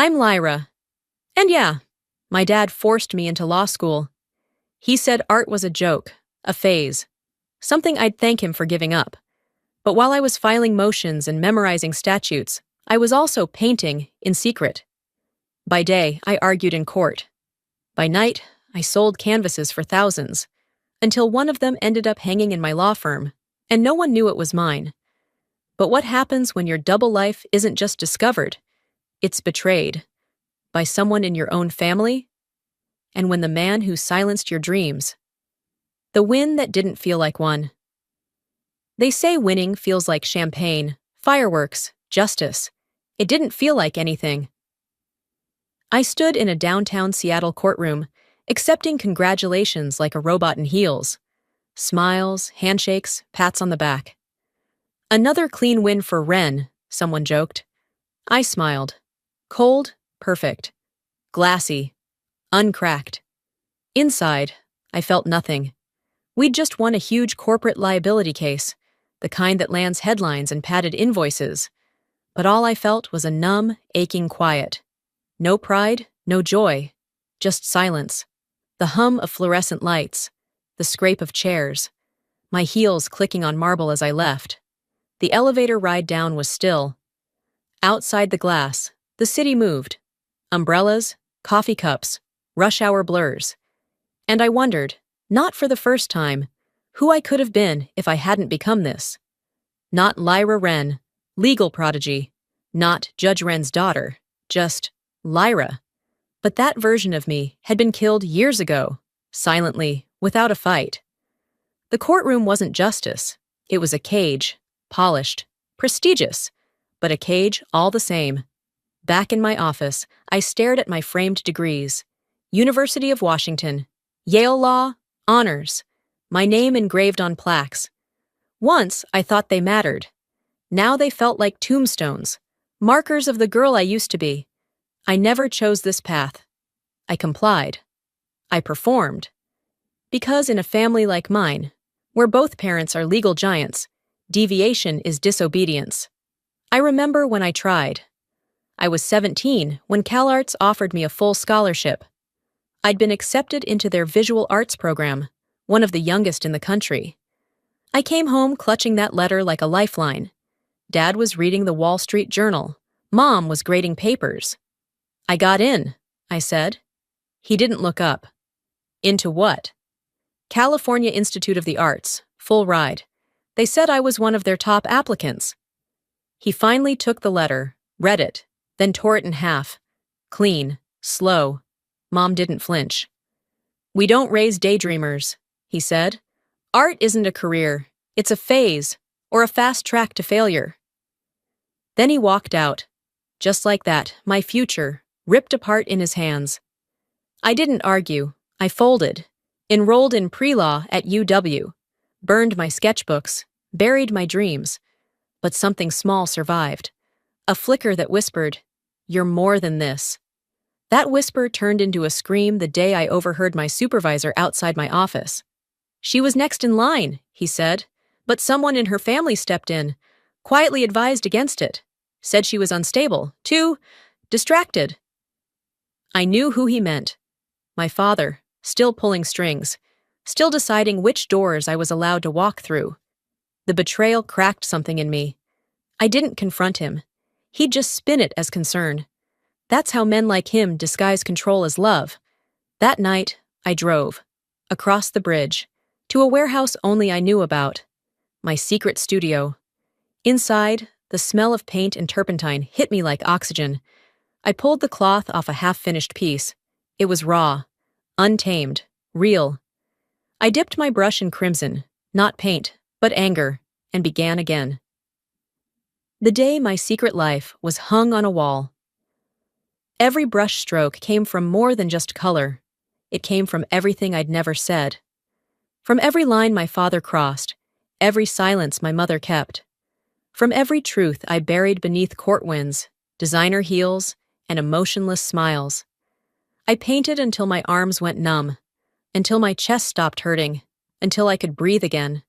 I'm Lyra. And yeah, my dad forced me into law school. He said art was a joke, a phase, something I'd thank him for giving up. But while I was filing motions and memorizing statutes, I was also painting in secret. By day, I argued in court. By night, I sold canvases for thousands, until one of them ended up hanging in my law firm, and no one knew it was mine. But what happens when your double life isn't just discovered, it's betrayed? By someone in your own family? And when the man who silenced your dreams? The win that didn't feel like one. They say winning feels like champagne, fireworks, justice. It didn't feel like anything. I stood in a downtown Seattle courtroom, accepting congratulations like a robot in heels. Smiles, handshakes, pats on the back. Another clean win for Ren, someone joked. I smiled. Cold, perfect. Glassy, uncracked. Inside, I felt nothing. We'd just won a huge corporate liability case, the kind that lands headlines and padded invoices. But all I felt was a numb, aching quiet. No pride, no joy, just silence. The hum of fluorescent lights, the scrape of chairs, my heels clicking on marble as I left. The elevator ride down was still. Outside the glass, the city moved. Umbrellas, coffee cups, rush hour blurs. And I wondered, not for the first time, who I could have been if I hadn't become this. Not Lyra Wren, legal prodigy. Not Judge Wren's daughter. Just Lyra. But that version of me had been killed years ago, silently, without a fight. The courtroom wasn't justice. It was a cage, polished, prestigious, but a cage all the same. Back in my office, I stared at my framed degrees. University of Washington, Yale Law, honors, my name engraved on plaques. Once I thought they mattered. Now they felt like tombstones, markers of the girl I used to be. I never chose this path. I complied. I performed. Because in a family like mine, where both parents are legal giants, deviation is disobedience. I remember when I tried. I was 17 when CalArts offered me a full scholarship. I'd been accepted into their visual arts program, one of the youngest in the country. I came home clutching that letter like a lifeline. Dad was reading the Wall Street Journal. Mom was grading papers. I got in, I said. He didn't look up. Into what? California Institute of the Arts, full ride. They said I was one of their top applicants. He finally took the letter, read it, then tore it in half. Clean, slow. Mom didn't flinch. We don't raise daydreamers, he said. Art isn't a career. It's a phase, or a fast track to failure. Then he walked out. Just like that, my future, ripped apart in his hands. I didn't argue. I folded. Enrolled in pre-law at UW. Burned my sketchbooks. Buried my dreams. But something small survived. A flicker that whispered, "You're more than this." That whisper turned into a scream the day I overheard my supervisor outside my office. She was next in line, he said, but someone in her family stepped in, quietly advised against it, said she was unstable, too distracted. I knew who he meant. My father, still pulling strings, still deciding which doors I was allowed to walk through. The betrayal cracked something in me. I didn't confront him. He'd just spin it as concern. That's how men like him disguise control as love. That night, I drove. Across the bridge. To a warehouse only I knew about. My secret studio. Inside, the smell of paint and turpentine hit me like oxygen. I pulled the cloth off a half-finished piece. It was raw, untamed, real. I dipped my brush in crimson, not paint, but anger, and began again. The day my secret life was hung on a wall. Every brush stroke came from more than just color. It came from everything I'd never said. From every line my father crossed, every silence my mother kept. From every truth I buried beneath court winds, designer heels, and emotionless smiles. I painted until my arms went numb, until my chest stopped hurting, until I could breathe again.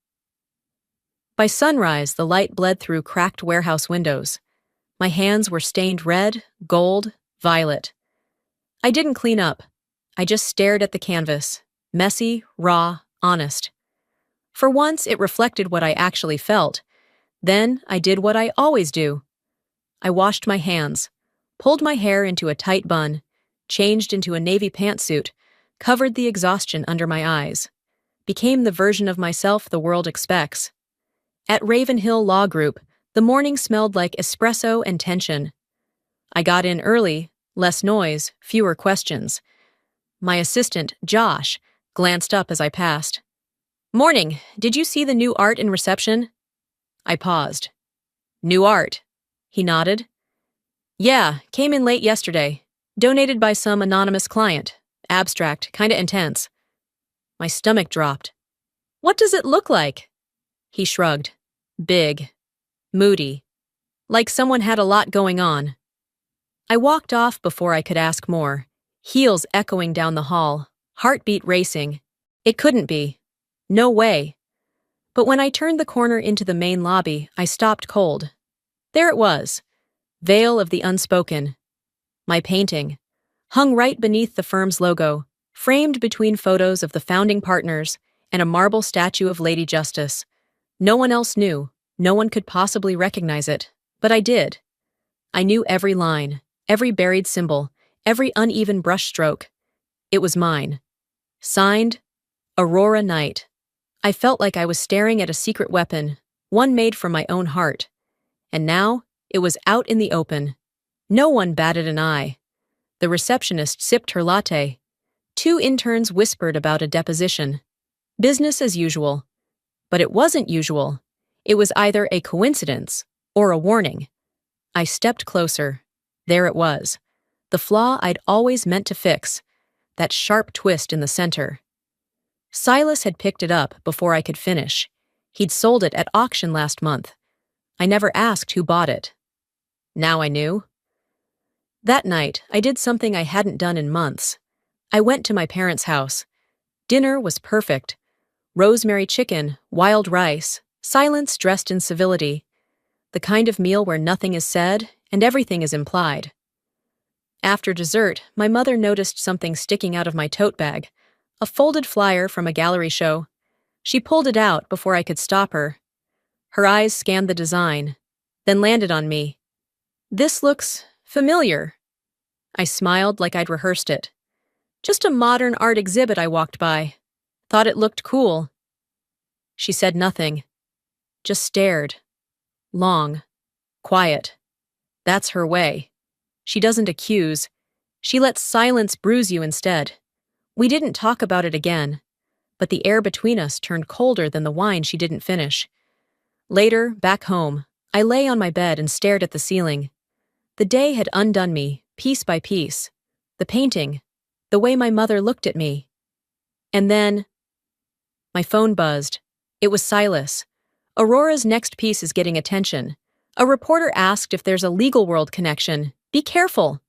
By sunrise, the light bled through cracked warehouse windows. My hands were stained red, gold, violet. I didn't clean up. I just stared at the canvas. Messy, raw, honest. For once, it reflected what I actually felt. Then I did what I always do. I washed my hands, pulled my hair into a tight bun, changed into a navy pantsuit, covered the exhaustion under my eyes, became the version of myself the world expects. At Ravenhill Law Group, the morning smelled like espresso and tension. I got in early, less noise, fewer questions. My assistant, Josh, glanced up as I passed. "Morning, did you see the new art in reception?" I paused. "New art?" He nodded. "Yeah, came in late yesterday. Donated by some anonymous client. Abstract, kinda intense." My stomach dropped. "What does it look like?" He shrugged. "Big. Moody. Like someone had a lot going on." I walked off before I could ask more, heels echoing down the hall, heartbeat racing. It couldn't be. No way. But when I turned the corner into the main lobby, I stopped cold. There it was. Veil of the Unspoken. My painting. Hung right beneath the firm's logo, framed between photos of the founding partners and a marble statue of Lady Justice. No one else knew. No one could possibly recognize it. But I did. I knew every line, every buried symbol, every uneven brushstroke. It was mine. Signed, Aurora Knight. I felt like I was staring at a secret weapon, one made from my own heart. And now, it was out in the open. No one batted an eye. The receptionist sipped her latte. 2 interns whispered about a deposition. Business as usual. But it wasn't usual. It was either a coincidence or a warning. I stepped closer. There it was. The flaw I'd always meant to fix. That sharp twist in the center. Silas had picked it up before I could finish. He'd sold it at auction last month. I never asked who bought it. Now I knew. That night, I did something I hadn't done in months. I went to my parents' house. Dinner was perfect. Rosemary chicken, wild rice, silence dressed in civility. The kind of meal where nothing is said and everything is implied. After dessert, my mother noticed something sticking out of my tote bag, a folded flyer from a gallery show. She pulled it out before I could stop her. Her eyes scanned the design, then landed on me. "This looks familiar." I smiled like I'd rehearsed it. "Just a modern art exhibit I walked by. Thought it looked cool." She said nothing, just stared. Long, quiet. That's her way. She doesn't accuse. She lets silence bruise you instead. We didn't talk about it again, but the air between us turned colder than the wine she didn't finish. Later, back home, I lay on my bed and stared at the ceiling. The day had undone me, piece by piece. The painting, the way my mother looked at me. And then, my phone buzzed. It was Silas. "Aurora's next piece is getting attention. A reporter asked if there's a legal world connection. Be careful."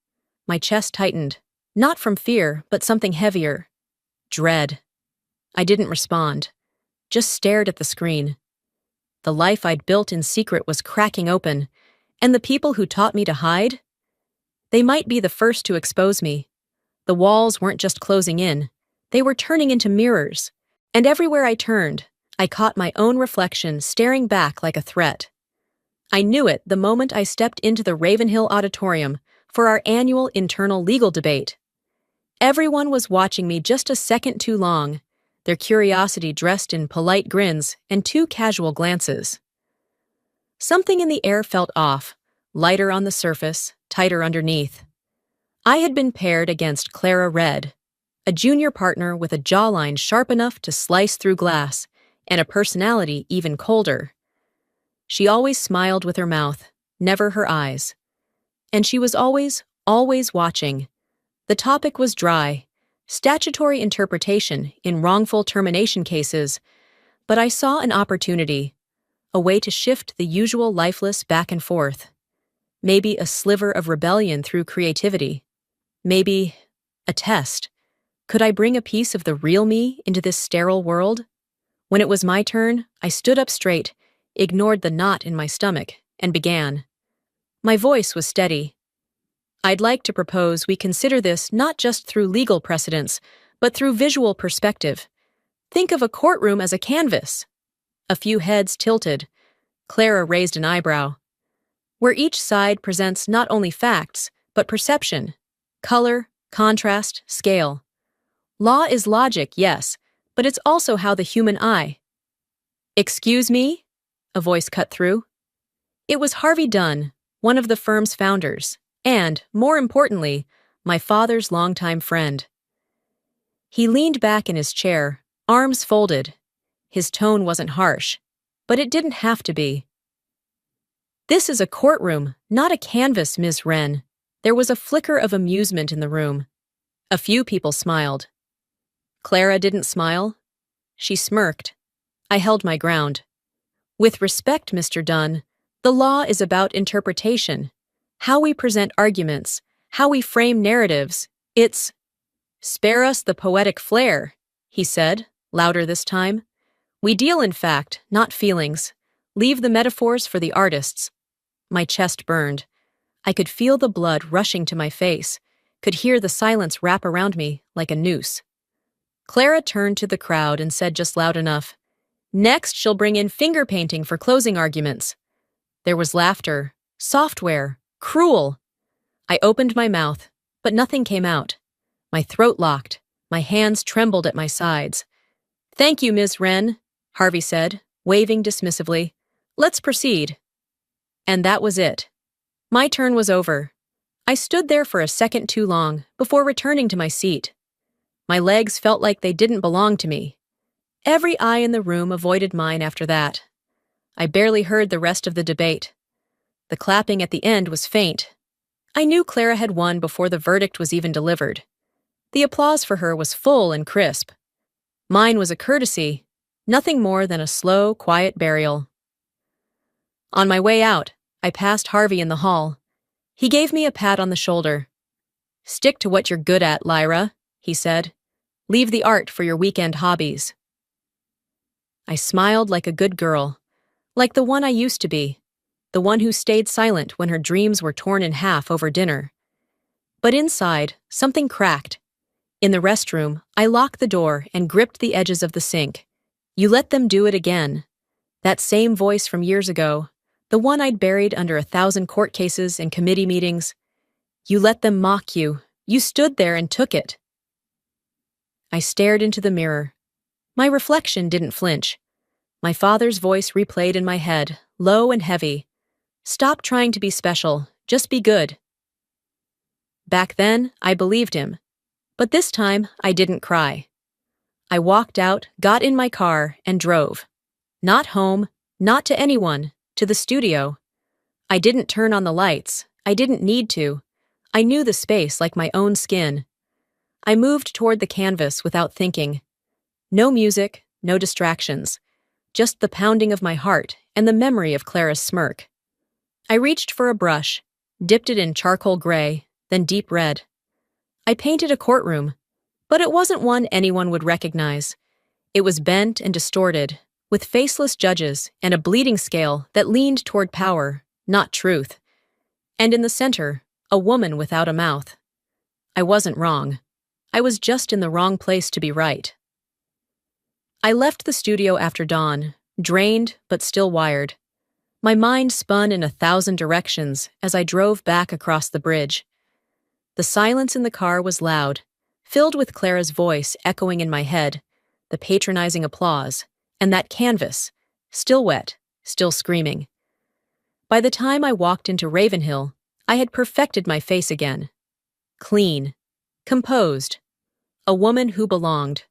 My chest tightened, not from fear, but something heavier. Dread. I didn't respond, just stared at the screen. The life I'd built in secret was cracking open, and the people who taught me to hide? They might be the first to expose me. The walls weren't just closing in, they were turning into mirrors, and everywhere I turned, I caught my own reflection staring back like a threat. I knew it the moment I stepped into the Ravenhill Auditorium for our annual internal legal debate. Everyone was watching me just a second too long, their curiosity dressed in polite grins and 2 casual glances. Something in the air felt off, lighter on the surface, tighter underneath. I had been paired against Clara Red, a junior partner with a jawline sharp enough to slice through glass, and a personality even colder. She always smiled with her mouth, never her eyes. And she was always watching. The topic was dry, statutory interpretation in wrongful termination cases, but I saw an opportunity, a way to shift the usual lifeless back and forth. Maybe a sliver of rebellion through creativity. Maybe a test. Could I bring a piece of the real me into this sterile world? When it was my turn, I stood up straight, ignored the knot in my stomach, and began. My voice was steady. I'd like to propose we consider this not just through legal precedents, but through visual perspective. Think of a courtroom as a canvas. A few heads tilted. Clara raised an eyebrow. Where each side presents not only facts, but perception, color, contrast, scale. Law is logic, yes, but it's also how the human eye. "Excuse me?" a voice cut through. It was Harvey Dunn, one of the firm's founders, and, more importantly, my father's longtime friend. He leaned back in his chair, arms folded. His tone wasn't harsh, but it didn't have to be. "This is a courtroom, not a canvas, Ms. Wren." There was a flicker of amusement in the room. A few people smiled. Clara didn't smile. She smirked. I held my ground. "With respect, Mr. Dunn, the law is about interpretation, how we present arguments, how we frame narratives. It's—" "Spare us the poetic flair," he said, louder this time. "We deal in fact, not feelings. Leave the metaphors for the artists." My chest burned. I could feel the blood rushing to my face, could hear the silence wrap around me like a noose. Clara turned to the crowd and said just loud enough, "Next she'll bring in finger painting for closing arguments." There was laughter. "Software. Cruel." I opened my mouth, but nothing came out. My throat locked. My hands trembled at my sides. "Thank you, Ms. Wren," Harvey said, waving dismissively. "Let's proceed." And that was it. My turn was over. I stood there for a second too long before returning to my seat. My legs felt like they didn't belong to me. Every eye in the room avoided mine after that. I barely heard the rest of the debate. The clapping at the end was faint. I knew Clara had won before the verdict was even delivered. The applause for her was full and crisp. Mine was a courtesy, nothing more than a slow, quiet burial. On my way out, I passed Harvey in the hall. He gave me a pat on the shoulder. "Stick to what you're good at, Lyra," he said. "Leave the art for your weekend hobbies." I smiled like a good girl, like the one I used to be, the one who stayed silent when her dreams were torn in half over dinner. But inside, something cracked. In the restroom, I locked the door and gripped the edges of the sink. "You let them do it again." That same voice from years ago, the one I'd buried under 1,000 court cases and committee meetings. "You let them mock you. You stood there and took it." I stared into the mirror. My reflection didn't flinch. My father's voice replayed in my head, low and heavy. "Stop trying to be special. Just be good." Back then, I believed him. But this time, I didn't cry. I walked out, got in my car, and drove. Not home, not to anyone, to the studio. I didn't turn on the lights. I didn't need to. I knew the space like my own skin. I moved toward the canvas without thinking. No music, no distractions. Just the pounding of my heart and the memory of Clara's smirk. I reached for a brush, dipped it in charcoal gray, then deep red. I painted a courtroom, but it wasn't one anyone would recognize. It was bent and distorted, with faceless judges and a bleeding scale that leaned toward power, not truth. And in the center, a woman without a mouth. I wasn't wrong. I was just in the wrong place to be right. I left the studio after dawn, drained but still wired. My mind spun in 1,000 directions as I drove back across the bridge. The silence in the car was loud, filled with Clara's voice echoing in my head, the patronizing applause, and that canvas, still wet, still screaming. By the time I walked into Ravenhill, I had perfected my face again. Clean, composed, a woman who belonged,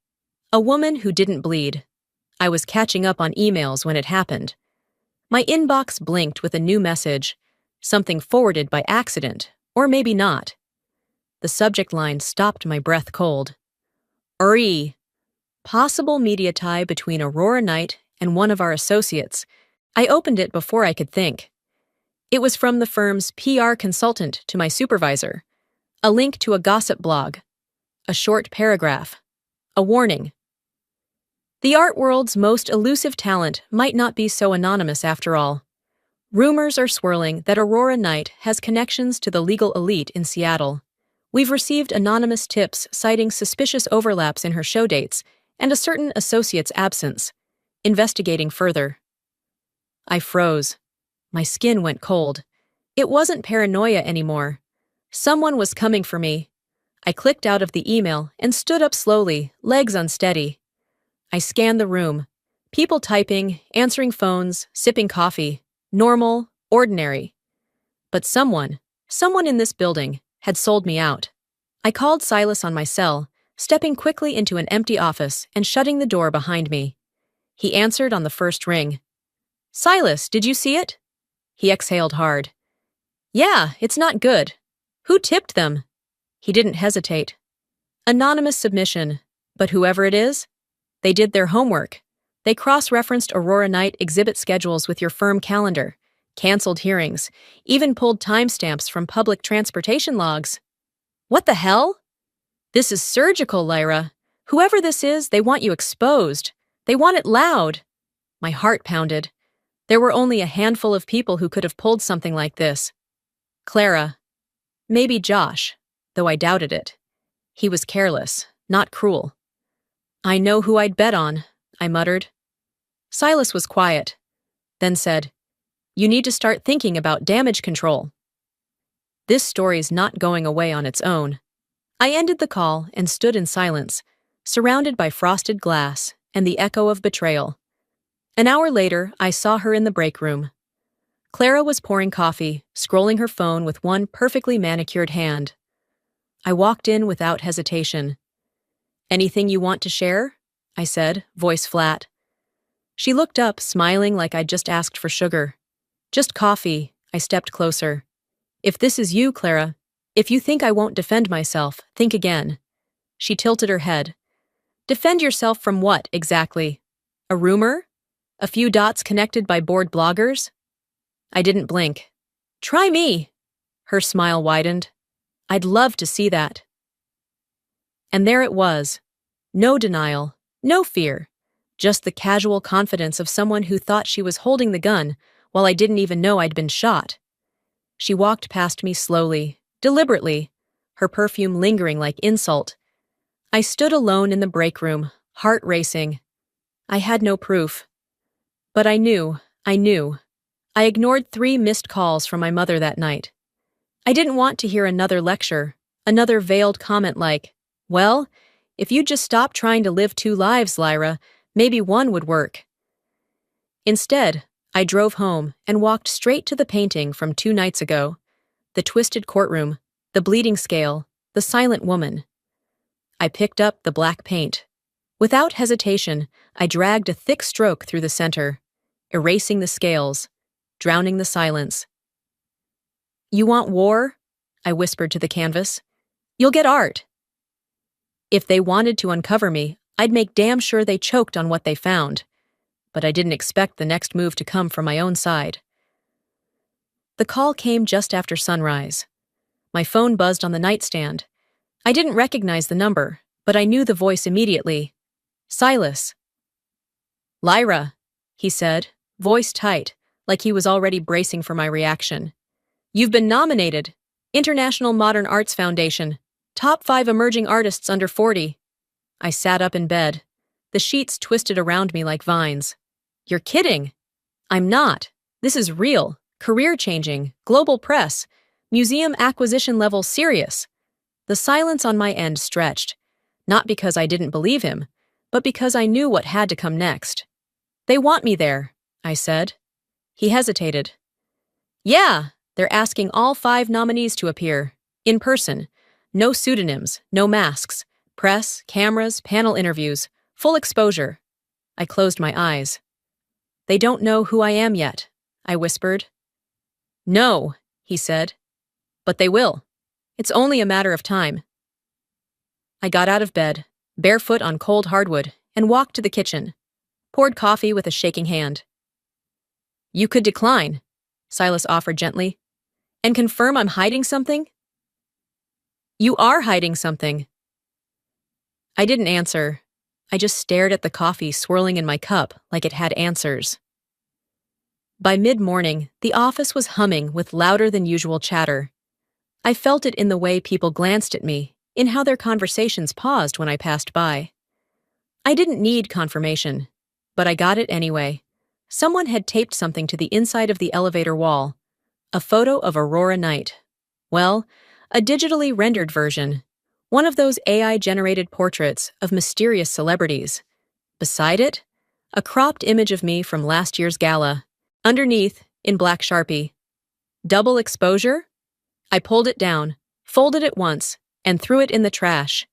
a woman who didn't bleed. I was catching up on emails when it happened. My inbox blinked with a new message, something forwarded by accident, or maybe not. The subject line stopped my breath cold. "Uri, possible media tie between Aurora Knight and one of our associates." I opened it before I could think. It was from the firm's PR consultant to my supervisor, a link to a gossip blog, a short paragraph, a warning. The art world's most elusive talent might not be so anonymous after all. Rumors are swirling that Aurora Knight has connections to the legal elite in Seattle. We've received anonymous tips citing suspicious overlaps in her show dates and a certain associate's absence. Investigating further. I froze. My skin went cold. It wasn't paranoia anymore. Someone was coming for me. I clicked out of the email and stood up slowly, legs unsteady. I scanned the room. People typing, answering phones, sipping coffee. Normal, ordinary. But someone in this building, had sold me out. I called Silas on my cell, stepping quickly into an empty office and shutting the door behind me. He answered on the first ring. "Silas, did you see it?" He exhaled hard. "Yeah, it's not good. Who tipped them?" He didn't hesitate. "Anonymous submission, but whoever it is, they did their homework. They cross-referenced Aurora Knight exhibit schedules with your firm calendar, canceled hearings, even pulled timestamps from public transportation logs." "What the hell?" "This is surgical, Lyra. Whoever this is, they want you exposed. They want it loud." My heart pounded. There were only a handful of people who could have pulled something like this. Clara. Maybe Josh, though I doubted it. He was careless, not cruel. "I know who I'd bet on," I muttered. Silas was quiet, then said, "You need to start thinking about damage control." This story's not going away on its own. I ended the call and stood in silence, surrounded by frosted glass and the echo of betrayal. An hour later, I saw her in the break room. Clara was pouring coffee, scrolling her phone with one perfectly manicured hand. I walked in without hesitation. "Anything you want to share?" I said, voice flat. She looked up, smiling like I'd just asked for sugar. "Just coffee." I stepped closer. "If this is you, Clara, if you think I won't defend myself, think again." She tilted her head. "Defend yourself from what, exactly? A rumor? A few dots connected by bored bloggers?" I didn't blink. "Try me." Her smile widened. "I'd love to see that." And there it was. No denial, no fear. Just the casual confidence of someone who thought she was holding the gun while I didn't even know I'd been shot. She walked past me slowly, deliberately, her perfume lingering like insult. I stood alone in the break room, heart racing. I had no proof. But I knew. I ignored 3 missed calls from my mother that night. I didn't want to hear another lecture, another veiled comment like, "Well, if you'd just stop trying to live 2 lives, Lyra, maybe one would work." Instead, I drove home and walked straight to the painting from 2 nights ago. The twisted courtroom, the bleeding scale, the silent woman. I picked up the black paint. Without hesitation, I dragged a thick stroke through the center, erasing the scales, drowning the silence. "You want war?" I whispered to the canvas. "You'll get art." If they wanted to uncover me, I'd make damn sure they choked on what they found. But I didn't expect the next move to come from my own side. The call came just after sunrise. My phone buzzed on the nightstand. I didn't recognize the number, but I knew the voice immediately. Silas. "Lyra," he said, voice tight, like he was already bracing for my reaction. "You've been nominated. International Modern Arts Foundation. Top 5 emerging artists under 40. I sat up in bed. The sheets twisted around me like vines. "You're kidding." "I'm not. This is real, career-changing, global press, museum acquisition level serious." The silence on my end stretched, not because I didn't believe him, but because I knew what had to come next. "They want me there," I said. He hesitated. "Yeah, they're asking all 5 nominees to appear, in person. No pseudonyms, no masks. Press, cameras, panel interviews, full exposure." I closed my eyes. "They don't know who I am yet," I whispered. "No," he said. "But they will. It's only a matter of time." I got out of bed, barefoot on cold hardwood, and walked to the kitchen. Poured coffee with a shaking hand. "You could decline," Silas offered gently, "and confirm I'm hiding something." "You are hiding something." I didn't answer. I just stared at the coffee swirling in my cup like it had answers. By mid-morning, the office was humming with louder than usual chatter. I felt it in the way people glanced at me, in how their conversations paused when I passed by. I didn't need confirmation, but I got it anyway. Someone had taped something to the inside of the elevator wall. A photo of Aurora Night. Well, a digitally rendered version. One of those AI-generated portraits of mysterious celebrities. Beside it, a cropped image of me from last year's gala. Underneath, in black Sharpie. Double exposure? I pulled it down, folded it once, and threw it in the trash.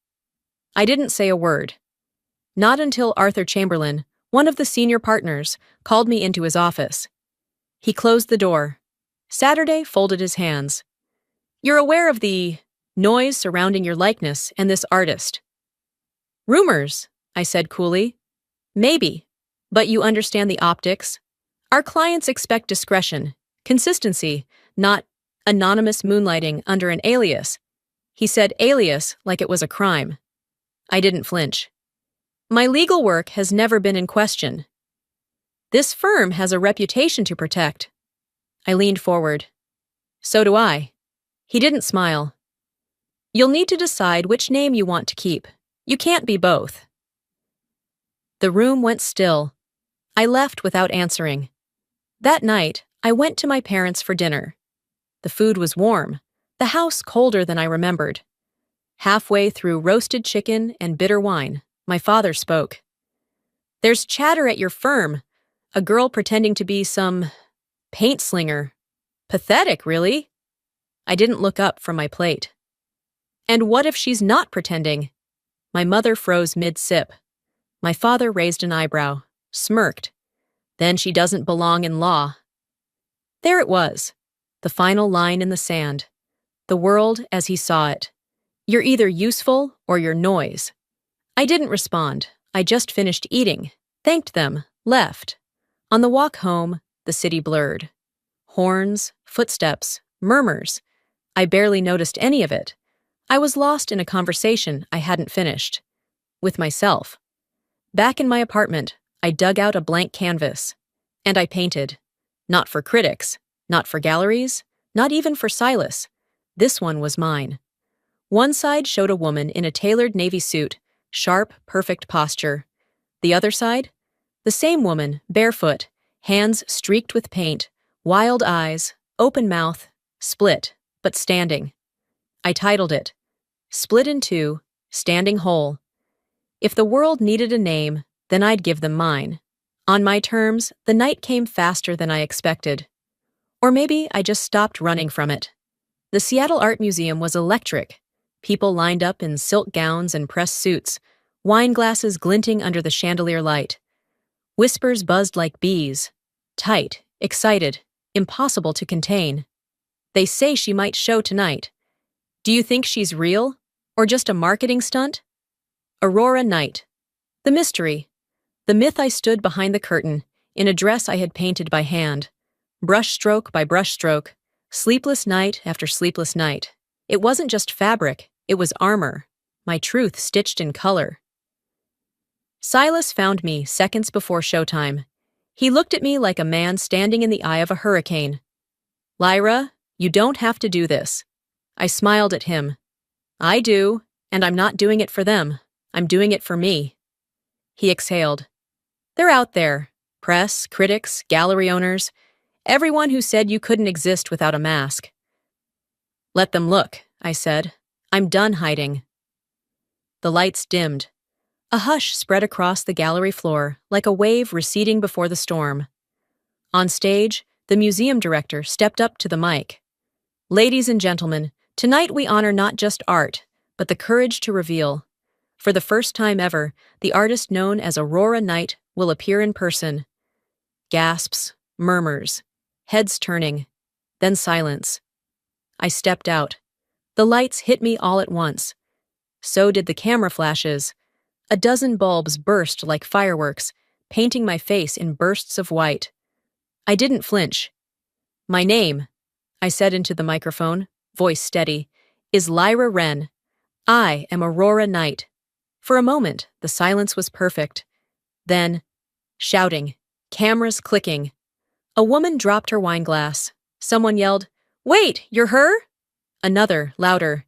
I didn't say a word. Not until Arthur Chamberlain, one of the senior partners, called me into his office. He closed the door. Saturday folded his hands. "You're aware of the noise surrounding your likeness and this artist." "Rumors," I said coolly. "Maybe, but you understand the optics. Our clients expect discretion, consistency, not anonymous moonlighting under an alias." He said alias like it was a crime. I didn't flinch. "My legal work has never been in question. This firm has a reputation to protect." I leaned forward. "So do I." He didn't smile. "You'll need to decide which name you want to keep. You can't be both." The room went still. I left without answering. That night, I went to my parents for dinner. The food was warm, the house colder than I remembered. Halfway through roasted chicken and bitter wine, my father spoke. "There's chatter at your firm. A girl pretending to be some paint slinger. Pathetic, really." I didn't look up from my plate. "And what if she's not pretending?" My mother froze mid-sip. My father raised an eyebrow, smirked. "Then she doesn't belong in law." There it was, the final line in the sand. The world as he saw it. You're either useful or you're noise. I didn't respond. I just finished eating, thanked them, left. On the walk home, the city blurred. Horns, footsteps, murmurs. I barely noticed any of it. I was lost in a conversation I hadn't finished. With myself. Back in my apartment, I dug out a blank canvas. And I painted. Not for critics, not for galleries, not even for Silas. This one was mine. One side showed a woman in a tailored navy suit, sharp, perfect posture. The other side? The same woman, barefoot, hands streaked with paint, wild eyes, open mouth, split, but standing. I titled it, "Split in Two, Standing Whole." If the world needed a name, then I'd give them mine. On my terms, the night came faster than I expected. Or maybe I just stopped running from it. The Seattle Art Museum was electric. People lined up in silk gowns and pressed suits, wine glasses glinting under the chandelier light. Whispers buzzed like bees. Tight, excited, impossible to contain. "They say she might show tonight. Do you think she's real? Or just a marketing stunt?" Aurora Night. The mystery. The myth I stood behind the curtain, in a dress I had painted by hand. Brushstroke by brushstroke. Sleepless night after sleepless night. It wasn't just fabric, it was armor. My truth stitched in color. Silas found me seconds before showtime. He looked at me like a man standing in the eye of a hurricane. "Lyra, you don't have to do this." I smiled at him. "I do, and I'm not doing it for them. I'm doing it for me." He exhaled. "They're out there. Press, critics, gallery owners, everyone who said you couldn't exist without a mask." "Let them look," I said. "I'm done hiding." The lights dimmed. A hush spread across the gallery floor like a wave receding before the storm. On stage, the museum director stepped up to the mic. "Ladies and gentlemen, tonight we honor not just art, but the courage to reveal. For the first time ever, the artist known as Aurora Night will appear in person." Gasps, murmurs, heads turning, then silence. I stepped out. The lights hit me all at once. So did the camera flashes. A dozen bulbs burst like fireworks, painting my face in bursts of white. I didn't flinch. "My name," I said into the microphone, voice steady, "is Lyra Wren. I am Aurora Night." For a moment, the silence was perfect. Then, shouting, cameras clicking. A woman dropped her wine glass. Someone yelled, "Wait, you're her?" Another, louder,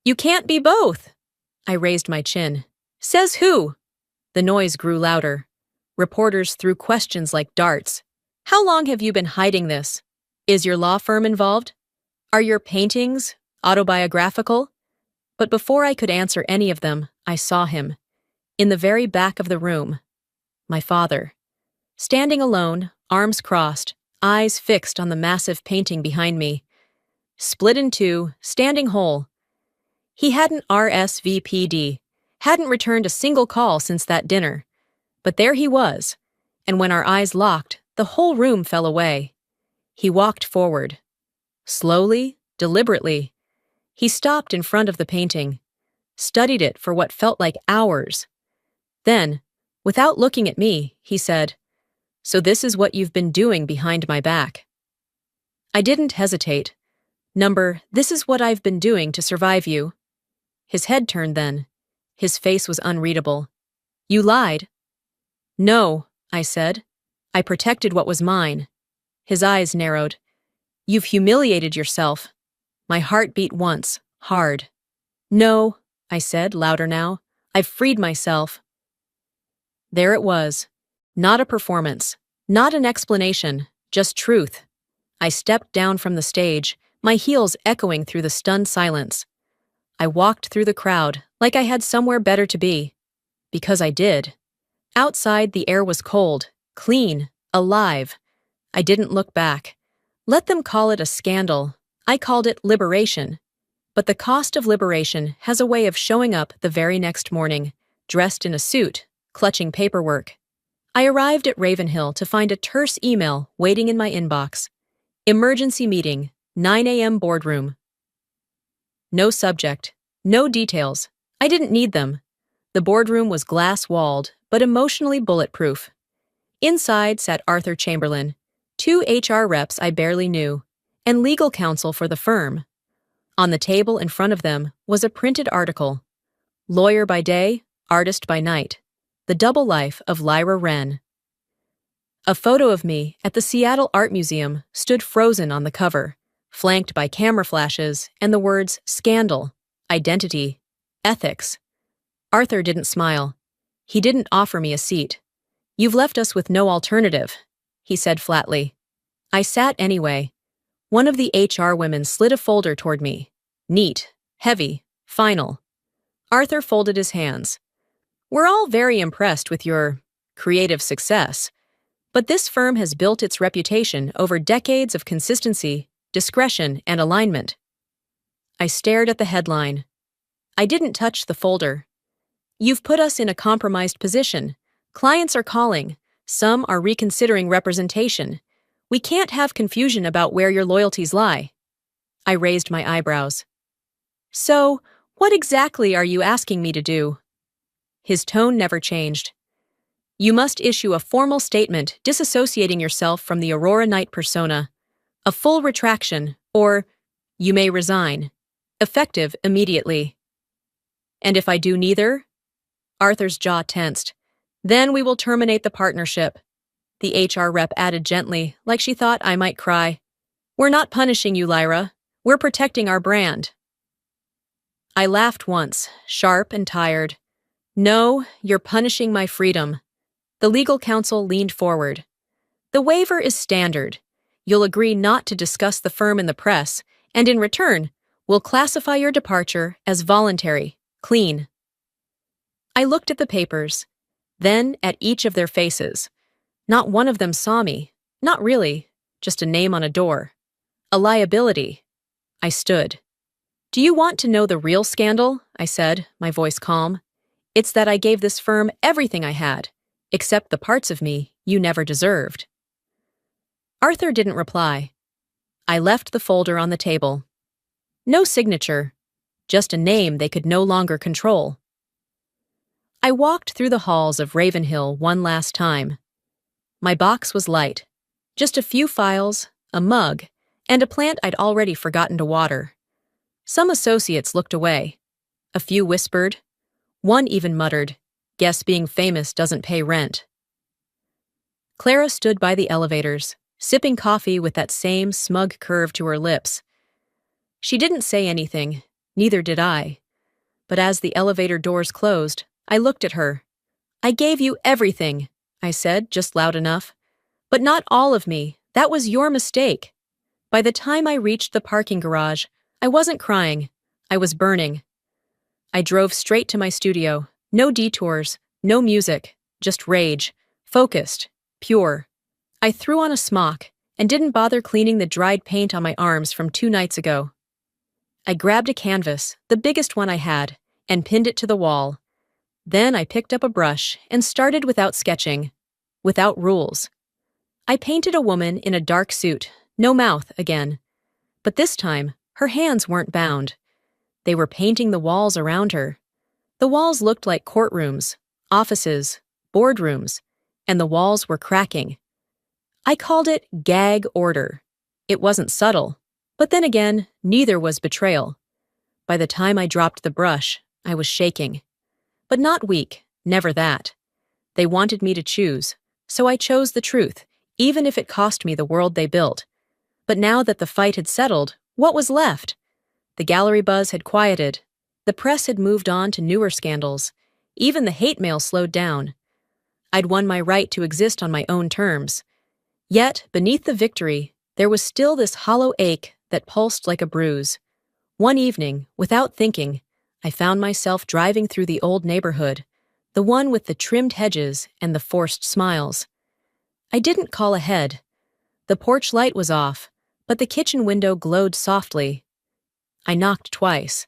"You can't be both." I raised my chin. "Says who?" The noise grew louder. Reporters threw questions like darts. "How long have you been hiding this? Is your law firm involved? Are your paintings autobiographical?" But before I could answer any of them, I saw him. In the very back of the room. My father. Standing alone, arms crossed, eyes fixed on the massive painting behind me. Split in two, standing whole. He hadn't RSVP'd, hadn't returned a single call since that dinner. But there he was, and when our eyes locked, the whole room fell away. He walked forward. Slowly, deliberately. He stopped in front of the painting, studied it for what felt like hours. Then, without looking at me, he said, "So this is what you've been doing behind my back." I didn't hesitate. This is what I've been doing to survive you." His head turned then. His face was unreadable. "You lied." "No," I said. "I protected what was mine." His eyes narrowed. "You've humiliated yourself." My heart beat once, hard. "No," I said, louder now. "I've freed myself." There it was. Not a performance. Not an explanation. Just truth. I stepped down from the stage, my heels echoing through the stunned silence. I walked through the crowd like I had somewhere better to be. Because I did. Outside, the air was cold, clean, alive. I didn't look back. Let them call it a scandal. I called it liberation. But the cost of liberation has a way of showing up the very next morning, dressed in a suit, clutching paperwork. I arrived at Ravenhill to find a terse email waiting in my inbox. Emergency meeting, 9 a.m. boardroom. No subject, no details. I didn't need them. The boardroom was glass-walled, but emotionally bulletproof. Inside sat Arthur Chamberlain, 2 HR reps I barely knew, and legal counsel for the firm. On the table in front of them was a printed article. Lawyer by day, artist by night. The double life of Lyra Wren. A photo of me at the Seattle Art Museum stood frozen on the cover, flanked by camera flashes and the words scandal, identity, ethics. Arthur didn't smile. He didn't offer me a seat. "You've left us with no alternative," he said flatly. I sat anyway. One of the HR women slid a folder toward me. Neat, heavy, final. Arthur folded his hands. "We're all very impressed with your creative success, but this firm has built its reputation over decades of consistency, discretion, and alignment." I stared at the headline. I didn't touch the folder. "You've put us in a compromised position. Clients are calling. Some are reconsidering representation. We can't have confusion about where your loyalties lie." I raised my eyebrows. "So, what exactly are you asking me to do?" His tone never changed. "You must issue a formal statement disassociating yourself from the Aurora Knight persona. A full retraction, or you may resign. Effective immediately." "And if I do neither?" Arthur's jaw tensed. "Then we will terminate the partnership." The HR rep added gently, like she thought I might cry. "We're not punishing you, Lyra. We're protecting our brand." I laughed once, sharp and tired. "No, you're punishing my freedom." The legal counsel leaned forward. "The waiver is standard. You'll agree not to discuss the firm in the press, and in return, we'll classify your departure as voluntary, clean." I looked at the papers, then at each of their faces. Not one of them saw me. Not really. Just a name on a door. A liability. I stood. "Do you want to know the real scandal?" I said, my voice calm. "It's that I gave this firm everything I had, except the parts of me you never deserved." Arthur didn't reply. I left the folder on the table. No signature. Just a name they could no longer control. I walked through the halls of Ravenhill one last time. My box was light. Just a few files, a mug, and a plant I'd already forgotten to water. Some associates looked away. A few whispered. One even muttered, "Guess being famous doesn't pay rent." Clara stood by the elevators, sipping coffee with that same smug curve to her lips. She didn't say anything, neither did I. But as the elevator doors closed, I looked at her. "I gave you everything," I said, just loud enough. "But not all of me. That was your mistake." By the time I reached the parking garage, I wasn't crying. I was burning. I drove straight to my studio. No detours, no music, just rage. Focused, pure. I threw on a smock and didn't bother cleaning the dried paint on my arms from 2 nights ago. I grabbed a canvas, the biggest one I had, and pinned it to the wall. Then I picked up a brush and started without sketching, without rules. I painted a woman in a dark suit, no mouth again. But this time, her hands weren't bound. They were painting the walls around her. The walls looked like courtrooms, offices, boardrooms, and the walls were cracking. I called it gag order. It wasn't subtle, but then again, neither was betrayal. By the time I dropped the brush, I was shaking. But not weak, never that. They wanted me to choose, so I chose the truth, even if it cost me the world they built. But now that the fight had settled, what was left? The gallery buzz had quieted. The press had moved on to newer scandals. Even the hate mail slowed down. I'd won my right to exist on my own terms. Yet, beneath the victory, there was still this hollow ache that pulsed like a bruise. One evening, without thinking, I found myself driving through the old neighborhood, the one with the trimmed hedges and the forced smiles. I didn't call ahead. The porch light was off, but the kitchen window glowed softly. I knocked twice.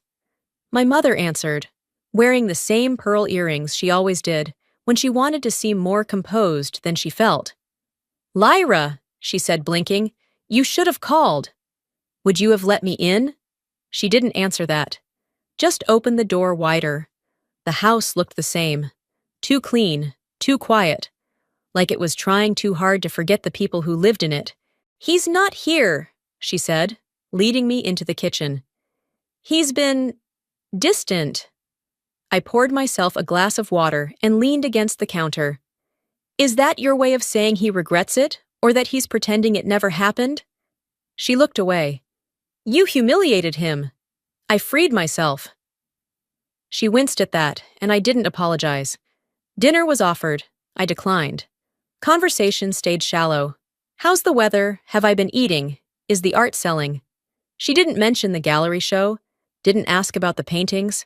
My mother answered, wearing the same pearl earrings she always did when she wanted to seem more composed than she felt. "Lyra," she said, blinking, "you should have called." "Would you have let me in?" She didn't answer that. Just opened the door wider. The house looked the same. Too clean, too quiet. Like it was trying too hard to forget the people who lived in it. "He's not here," she said, leading me into the kitchen. "He's been distant." I poured myself a glass of water and leaned against the counter. "Is that your way of saying he regrets it, or that he's pretending it never happened?" She looked away. "You humiliated him." I freed myself. She winced at that, and I didn't apologize. Dinner was offered. I declined. Conversation stayed shallow. "How's the weather? Have I been eating? Is the art selling?" She didn't mention the gallery show, didn't ask about the paintings.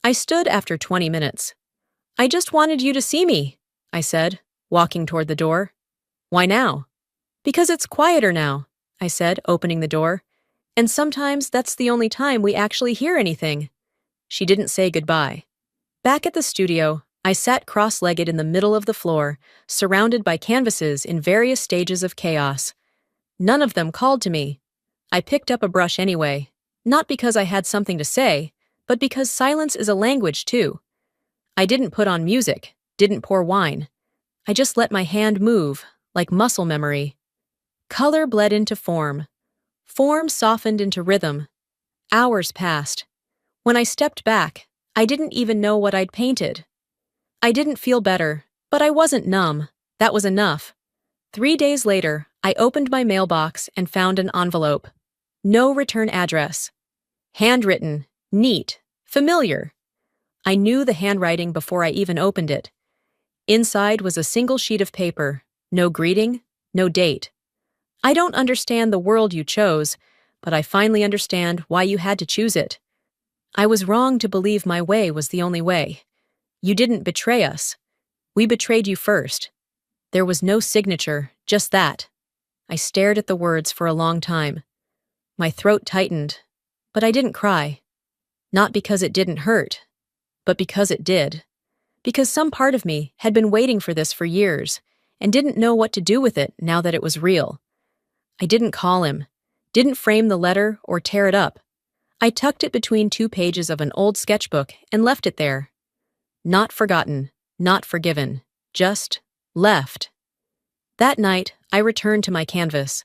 I stood after 20 minutes. "I just wanted you to see me," I said, walking toward the door. "Why now?" "Because it's quieter now," I said, opening the door. "And sometimes that's the only time we actually hear anything." She didn't say goodbye. Back at the studio, I sat cross-legged in the middle of the floor, surrounded by canvases in various stages of chaos. None of them called to me. I picked up a brush anyway, not because I had something to say, but because silence is a language too. I didn't put on music, didn't pour wine. I just let my hand move, like muscle memory. Color bled into form. Form softened into rhythm. Hours passed. When I stepped back, I didn't even know what I'd painted. I didn't feel better, but I wasn't numb. That was enough. 3 days later, I opened my mailbox and found an envelope. No return address. Handwritten, neat, familiar. I knew the handwriting before I even opened it. Inside was a single sheet of paper, no greeting, no date. "I don't understand the world you chose, but I finally understand why you had to choose it. I was wrong to believe my way was the only way. You didn't betray us. We betrayed you first." There was no signature, just that. I stared at the words for a long time. My throat tightened, but I didn't cry. Not because it didn't hurt, but because it did. Because some part of me had been waiting for this for years and didn't know what to do with it now that it was real. I didn't call him, didn't frame the letter or tear it up. I tucked it between 2 pages of an old sketchbook and left it there. Not forgotten, not forgiven, just left. That night, I returned to my canvas.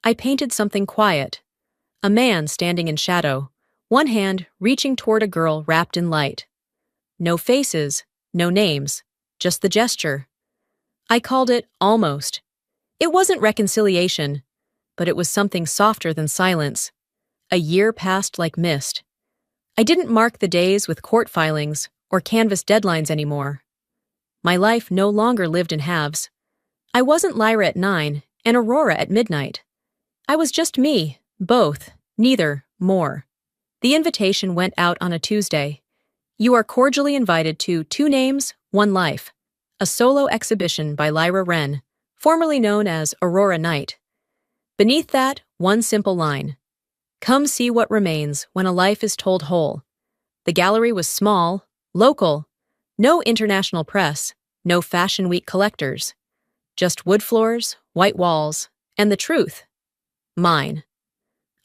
I painted something quiet. A man standing in shadow, one hand reaching toward a girl wrapped in light. No faces, no names, just the gesture. I called it almost. It wasn't reconciliation, but it was something softer than silence. A year passed like mist. I didn't mark the days with court filings or canvas deadlines anymore. My life no longer lived in halves. I wasn't Lyra at 9 and Aurora at midnight. I was just me, both, neither, more. The invitation went out on a Tuesday. You are cordially invited to Two Names, One Life, a solo exhibition by Lyra Wren, formerly known as Aurora Knight. Beneath that, one simple line. Come see what remains when a life is told whole. The gallery was small, local, no international press, no Fashion Week collectors. Just wood floors, white walls, and the truth. Mine.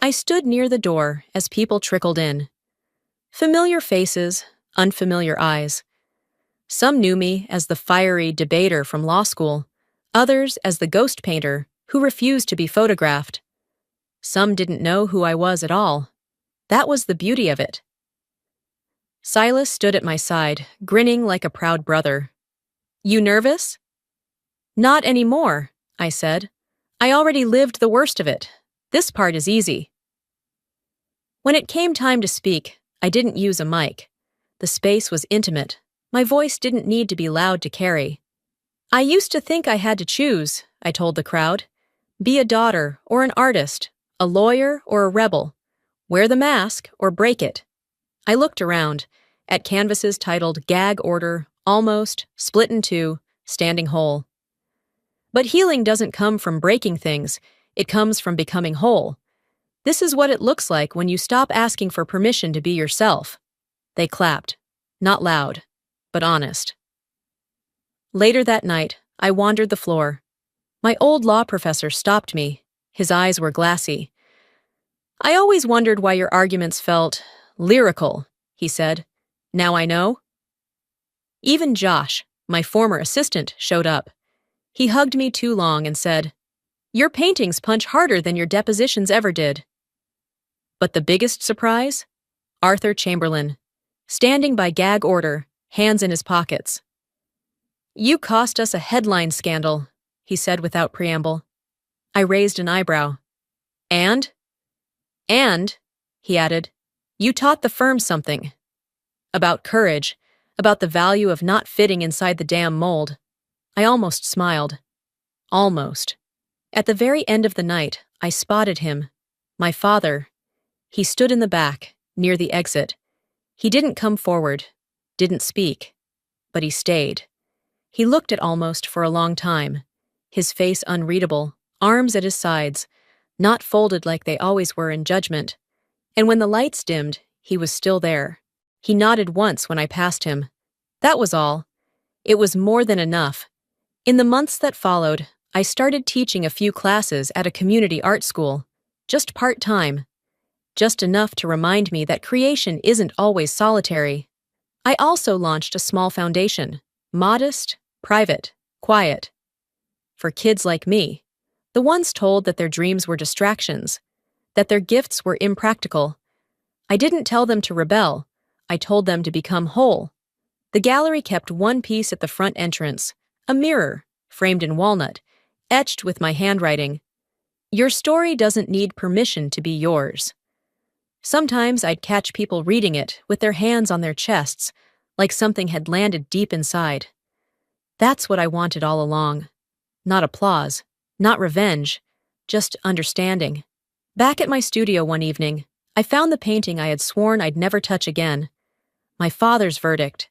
I stood near the door as people trickled in. Familiar faces, unfamiliar eyes. Some knew me as the fiery debater from law school, others as the ghost painter who refused to be photographed. Some didn't know who I was at all. That was the beauty of it. Silas stood at my side, grinning like a proud brother. You nervous? Not anymore, I said. I already lived the worst of it. This part is easy. When it came time to speak, I didn't use a mic. The space was intimate. My voice didn't need to be loud to carry. I used to think I had to choose, I told the crowd. Be a daughter or an artist, a lawyer or a rebel. Wear the mask or break it. I looked around, at canvases titled Gag Order, Almost, Split in Two, Standing Whole. But healing doesn't come from breaking things, it comes from becoming whole. This is what it looks like when you stop asking for permission to be yourself. They clapped, not loud, but honest. Later that night, I wandered the floor. My old law professor stopped me. His eyes were glassy. I always wondered why your arguments felt lyrical, he said. Now I know. Even Josh, my former assistant, showed up. He hugged me too long and said, Your paintings punch harder than your depositions ever did. But the biggest surprise? Arthur Chamberlain, standing by gag order, hands in his pockets. You cost us a headline scandal, he said without preamble. I raised an eyebrow. And, he added, you taught the firm something. About courage, about the value of not fitting inside the damn mold. I almost smiled. Almost. At the very end of the night, I spotted him. My father. He stood in the back, near the exit. He didn't come forward, didn't speak, but he stayed. He looked at Almost for a long time, his face unreadable, arms at his sides, not folded like they always were in judgment. And when the lights dimmed, he was still there. He nodded once when I passed him. That was all. It was more than enough. In the months that followed, I started teaching a few classes at a community art school, just part-time, just enough to remind me that creation isn't always solitary. I also launched a small foundation, modest, private, quiet, for kids like me, the ones told that their dreams were distractions, that their gifts were impractical. I didn't tell them to rebel, I told them to become whole. The gallery kept one piece at the front entrance, a mirror, framed in walnut, etched with my handwriting. Your story doesn't need permission to be yours. Sometimes I'd catch people reading it with their hands on their chests, like something had landed deep inside. That's what I wanted all along. Not applause, not revenge, just understanding. Back at my studio one evening, I found the painting I had sworn I'd never touch again. My father's verdict.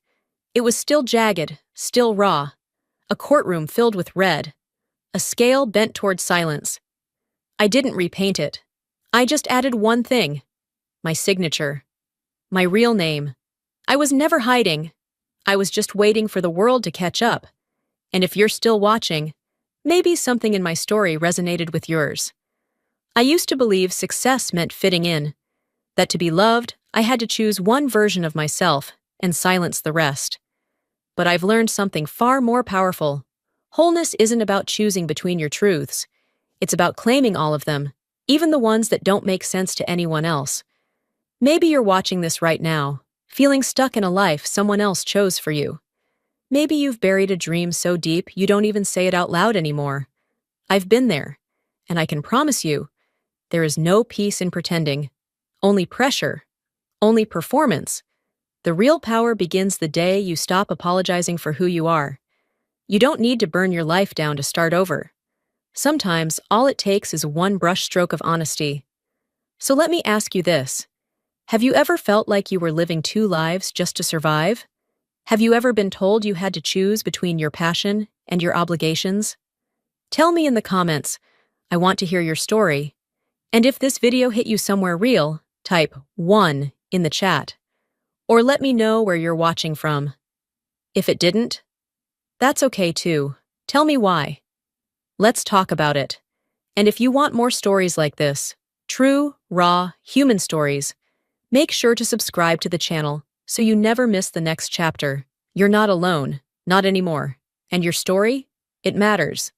It was still jagged, still raw. A courtroom filled with red. A scale bent toward silence. I didn't repaint it. I just added one thing. My signature. My real name. I was never hiding. I was just waiting for the world to catch up. And if you're still watching, maybe something in my story resonated with yours. I used to believe success meant fitting in, that to be loved, I had to choose one version of myself and silence the rest. But I've learned something far more powerful. Wholeness isn't about choosing between your truths. It's about claiming all of them, even the ones that don't make sense to anyone else. Maybe you're watching this right now, feeling stuck in a life someone else chose for you. Maybe you've buried a dream so deep you don't even say it out loud anymore. I've been there, and I can promise you, there is no peace in pretending, only pressure, only performance. The real power begins the day you stop apologizing for who you are. You don't need to burn your life down to start over. Sometimes all it takes is one brushstroke of honesty. So let me ask you this. Have you ever felt like you were living two lives just to survive? Have you ever been told you had to choose between your passion and your obligations? Tell me in the comments. I want to hear your story. And if this video hit you somewhere real, type 1 in the chat. Or let me know where you're watching from. If it didn't, that's okay too. Tell me why. Let's talk about it. And if you want more stories like this, true, raw, human stories, make sure to subscribe to the channel so you never miss the next chapter. You're not alone, not anymore. And your story? It matters.